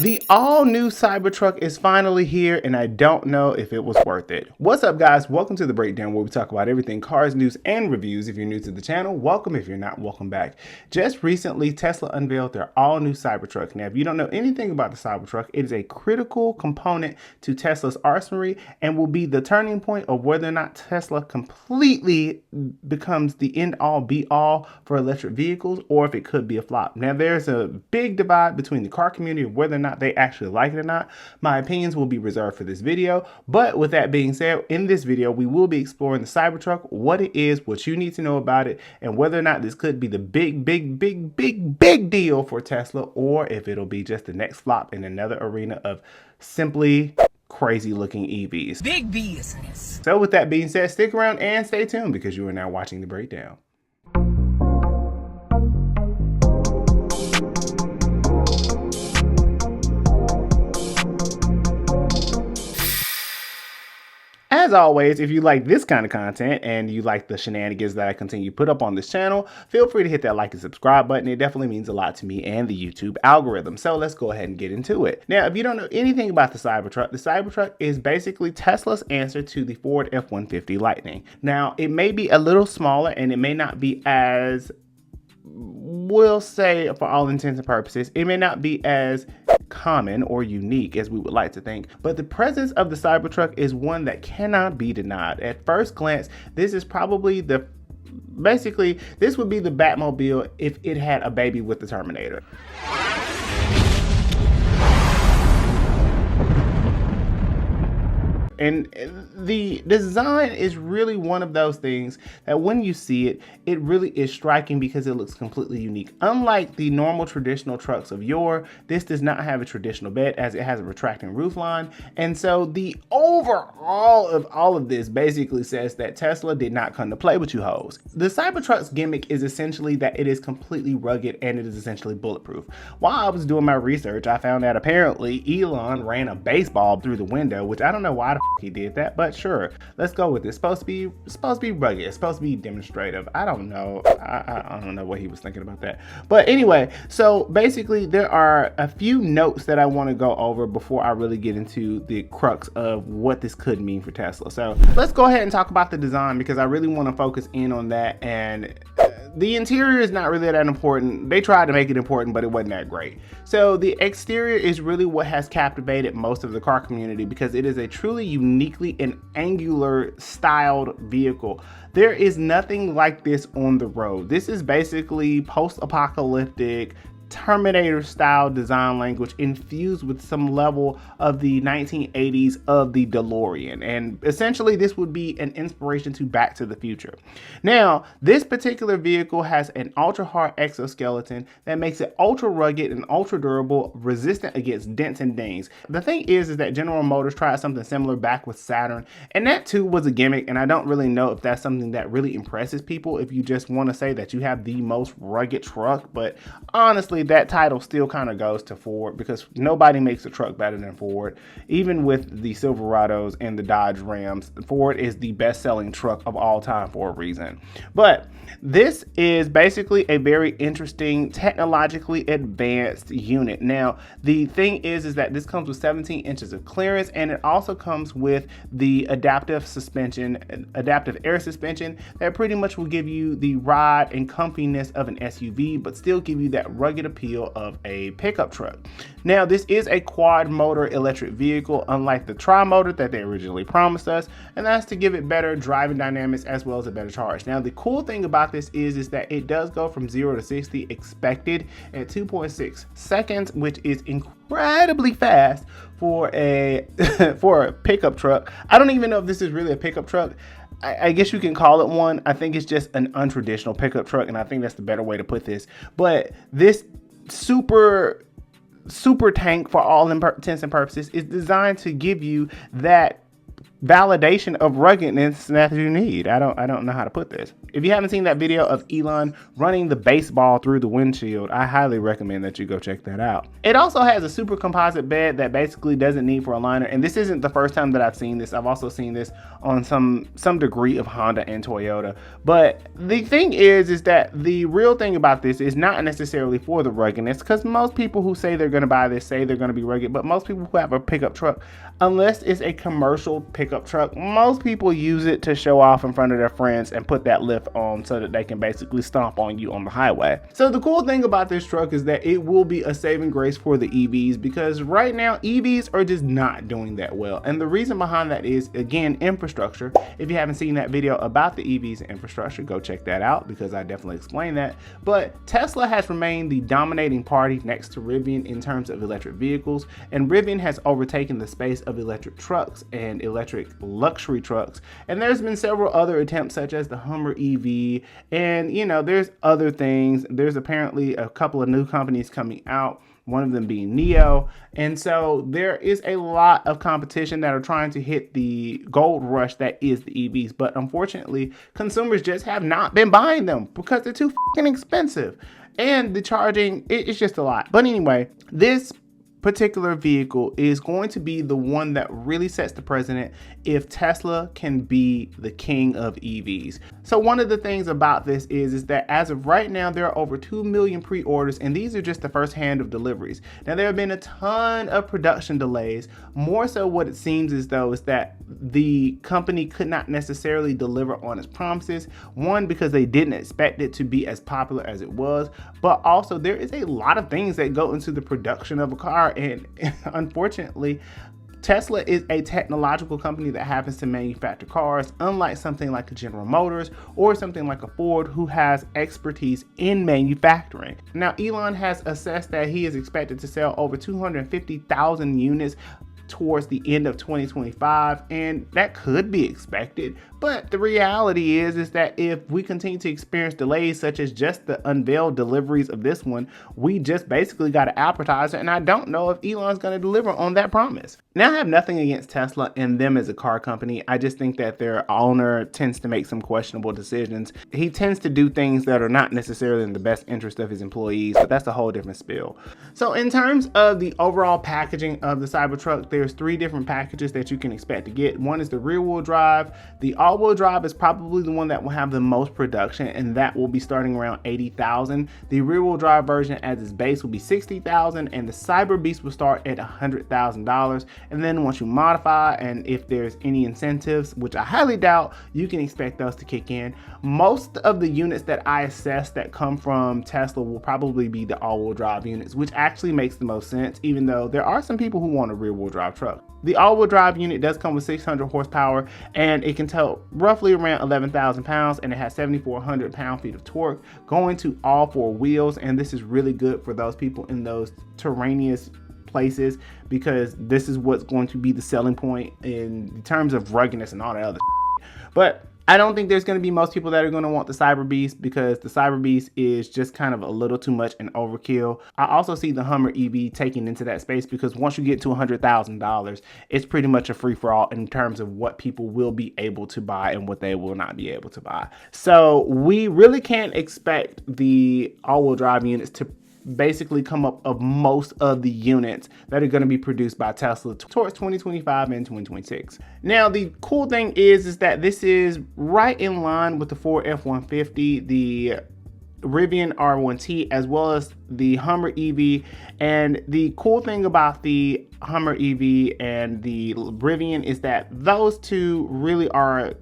The all-new Cybertruck is finally here, and I don't know if it was worth it. What's up, guys? Welcome to the Breakdown, where we talk about everything cars, news, and reviews. If you're new to the channel, welcome. If you're not, welcome back. Just recently, Tesla unveiled their all-new Cybertruck. Now, if you don't know anything about the Cybertruck, it is a critical component to Tesla's arsenal and will be the turning point of whether or not Tesla completely becomes the end-all, be-all for electric vehicles, or if it could be a flop. Now, there's a big divide between the car community of whether or not they actually like it or not. My opinions will be reserved for this video, but with that being said, in this video we will be exploring the Cybertruck, what it is, what you need to know about it, and whether or not this could be the big deal for Tesla, or if it'll be just the next flop in another arena of simply crazy looking EVs. Big business. So with that being said, stick around and stay tuned, because you are now watching the Breakdown. As always, if you like this kind of content and you like the shenanigans that I continue to put up on this channel, feel free to hit that like and subscribe button. It definitely means a lot to me and the YouTube algorithm. So let's go ahead and get into it. Now, if you don't know anything about the Cybertruck is basically Tesla's answer to the Ford F-150 Lightning. Now, it may be a little smaller and it may not be as, we'll say for all intents and purposes, it may not be as common or unique as we would like to think, but the presence of the Cybertruck is one that cannot be denied. At first glance, this is probably this would be the Batmobile if it had a baby with the Terminator. And the design is really one of those things that when you see it, it really is striking because it looks completely unique. Unlike the normal traditional trucks of yore, this does not have a traditional bed as it has a retracting roofline. And so the overall of all of this basically says that Tesla did not come to play with you hoes. The Cybertruck's gimmick is essentially that it is completely rugged and it is essentially bulletproof. While I was doing my research, I found that apparently Elon ran a baseball through the window, which I don't know why the he did that, but sure, let's go with it. It's supposed to be rugged. It's supposed to be demonstrative. I don't know. I don't know what he was thinking about that. But anyway, so basically there are a few notes that I want to go over before I really get into the crux of what this could mean for Tesla. So let's go ahead and talk about the design, because I really want to focus in on that. And the interior is not really that important. They tried to make it important, but it wasn't that great. So the exterior is really what has captivated most of the car community, because it is a truly uniquely and angular styled vehicle. There is nothing like this on the road. This is basically post-apocalyptic Terminator style design language infused with some level of the 1980s of the DeLorean, and essentially this would be an inspiration to Back to the Future. Now, this particular vehicle has an ultra hard exoskeleton that makes it ultra rugged and ultra durable, resistant against dents and dings. The thing is that General Motors tried something similar back with Saturn, and that too was a gimmick, and I don't really know if that's something that really impresses people if you just want to say that you have the most rugged truck. But honestly, that title still kind of goes to Ford, because nobody makes a truck better than Ford. Even with the Silverados and the Dodge Rams, Ford is the best-selling truck of all time for a reason. But this is basically a very interesting, technologically advanced unit. Now, the thing is that this comes with 17 inches of clearance, and it also comes with the adaptive air suspension that pretty much will give you the ride and comfiness of an SUV, but still give you that rugged appeal of a pickup truck. Now, this is a quad motor electric vehicle, unlike the tri-motor that they originally promised us, and that's to give it better driving dynamics as well as a better charge. Now, the cool thing about this is that it does go from 0 to 60 expected at 2.6 seconds, which is incredibly fast for a for a pickup truck. I don't even know if this is really a pickup truck. I guess you can call it one. I think it's just an untraditional pickup truck, and I think that's the better way to put this. But this super tank, for all intents and purposes, is designed to give you that validation of ruggedness that you need. I don't know how to put this. If you haven't seen that video of Elon running the baseball through the windshield, I highly recommend that you go check that out. It also has a super composite bed that basically doesn't need for a liner, and this isn't the first time that I've seen this. I've also seen this on some degree of Honda and Toyota. But the thing is that the real thing about this is not necessarily for the ruggedness, because most people who say they're going to buy this say they're going to be rugged, but most people who have a pickup truck, unless it's a commercial pickup truck, most people use it to show off in front of their friends and put that lift on so that they can basically stomp on you on the highway. So the cool thing about this truck is that it will be a saving grace for the EVs, because right now EVs are just not doing that well. And the reason behind that is, again, infrastructure. If you haven't seen that video about the EVs and infrastructure, go check that out, because I definitely explain that. But Tesla has remained the dominating party next to Rivian in terms of electric vehicles, and Rivian has overtaken the space of electric trucks and electric luxury trucks. And there's been several other attempts, such as the Hummer EV, and there's other things. There's apparently a couple of new companies coming out, one of them being NIO. And so there is a lot of competition that are trying to hit the gold rush that is the EVs. But unfortunately, consumers just have not been buying them because they're too fucking expensive. And the charging, it's just a lot. But anyway, this particular vehicle is going to be the one that really sets the precedent if Tesla can be the king of EVs. So one of the things about this is that as of right now, there are over 2 million pre-orders, and these are just the first hand of deliveries. Now, there have been a ton of production delays. More so what it seems as though is that the company could not necessarily deliver on its promises. One, because they didn't expect it to be as popular as it was, but also there is a lot of things that go into the production of a car. And unfortunately, Tesla is a technological company that happens to manufacture cars, unlike something like a General Motors or something like a Ford, who has expertise in manufacturing. Now, Elon has assessed that he is expected to sell over 250,000 units towards the end of 2025, and that could be expected. But the reality is that if we continue to experience delays, such as just the unveiled deliveries of this one, we just basically got an appetizer, and I don't know if Elon's going to deliver on that promise. Now, I have nothing against Tesla and them as a car company. I just think that their owner tends to make some questionable decisions. He tends to do things that are not necessarily in the best interest of his employees, but that's a whole different spiel. So in terms of the overall packaging of the Cybertruck, there's 3 different packages that you can expect to get. One is the rear wheel drive. The all-wheel drive is probably the one that will have the most production, and that will be starting around $80,000. The rear wheel drive version as its base will be $60,000, and the Cyber Beast will start at $100,000. And then once you modify, and if there's any incentives, which I highly doubt, you can expect those to kick in. Most of the units that I assess that come from Tesla will probably be the all-wheel drive units, which actually makes the most sense, even though there are some people who want a rear-wheel drive truck. The all-wheel drive unit does come with 600 horsepower, and it can tow roughly around 11,000 pounds, and it has 7,400 pound-feet of torque going to all 4 wheels. And this is really good for those people in those terraneous places, because this is what's going to be the selling point in terms of ruggedness and all that other But I don't think there's going to be most people that are going to want the Cyber Beast, because the Cyber Beast is just kind of a little too much and overkill. I also see the Hummer EV taking into that space, because once you get to $100,000, it's pretty much a free-for-all in terms of what people will be able to buy and what they will not be able to buy. So we really can't expect the all-wheel drive units to basically come up of most of the units that are going to be produced by Tesla towards 2025 and 2026. Now, the cool thing is that this is right in line with the Ford F-150, the Rivian R1T, as well as the Hummer EV. And the cool thing about the Hummer EV and the Rivian is that those two really are,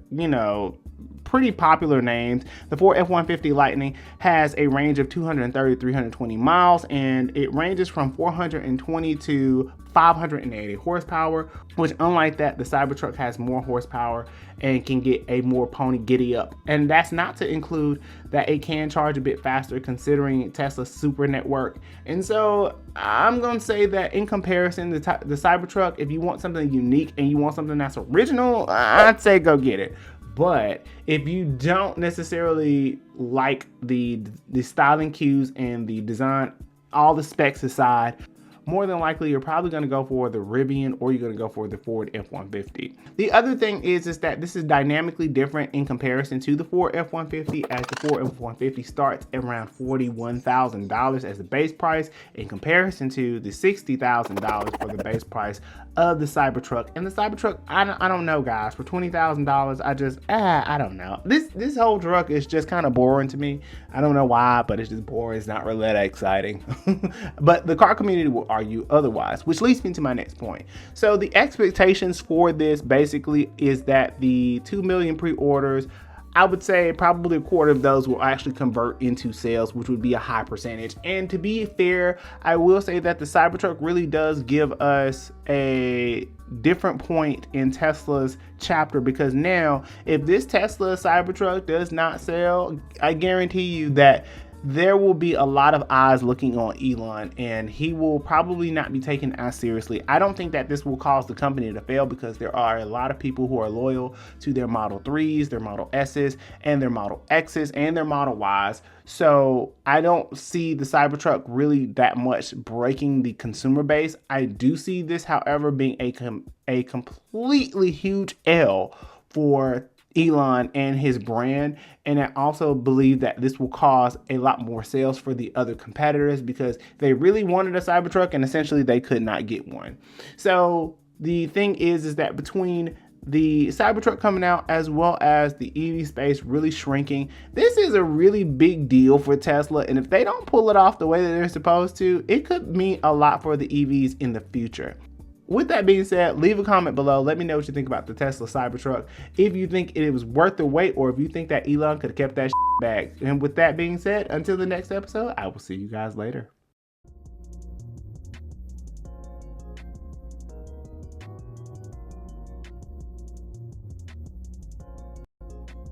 pretty popular names. The Ford F-150 Lightning has a range of 230 to 320 miles, and it ranges from 420 to 580 horsepower, which, unlike that, the Cybertruck has more horsepower and can get a more pony giddy up. And that's not to include that it can charge a bit faster, considering Tesla's super network. And so I'm going to say that in comparison, the Cybertruck, if you want something unique and you want something that's original, I'd say go get it. But if you don't necessarily like the styling cues and the design, all the specs aside, more than likely you're probably going to go for the Rivian or you're going to go for the Ford F-150. The other thing is that this is dynamically different in comparison to the Ford F-150, as the Ford F-150 starts at around $41,000 as the base price in comparison to the $60,000 for the base price of the Cybertruck. And the Cybertruck, I don't know, guys, for $20,000, I don't know. This whole truck is just kind of boring to me. I don't know why, but it's just boring. It's not really that exciting. But the car community will argue otherwise, which leads me to my next point. So the expectations for this basically is that the 2 million pre-orders, I would say probably a quarter of those will actually convert into sales, which would be a high percentage. And to be fair, I will say that the Cybertruck really does give us a different point in Tesla's chapter, because now if this Tesla Cybertruck does not sell, I guarantee you that there will be a lot of eyes looking on Elon, and he will probably not be taken as seriously. I don't think that this will cause the company to fail, because there are a lot of people who are loyal to their Model 3s, their Model S's, and their Model X's, and their Model Y's. So I don't see the Cybertruck really that much breaking the consumer base. I do see this, however, being a completely huge L for Elon and his brand. And I also believe that this will cause a lot more sales for the other competitors, because they really wanted a Cybertruck and essentially they could not get one. So the thing is that between the Cybertruck coming out as well as the EV space really shrinking, this is a really big deal for Tesla. And if they don't pull it off the way that they're supposed to, it could mean a lot for the EVs in the future. With that being said, leave a comment below. Let me know what you think about the Tesla Cybertruck. If you think it was worth the wait, or if you think that Elon could have kept that back. And with that being said, until the next episode, I will see you guys later.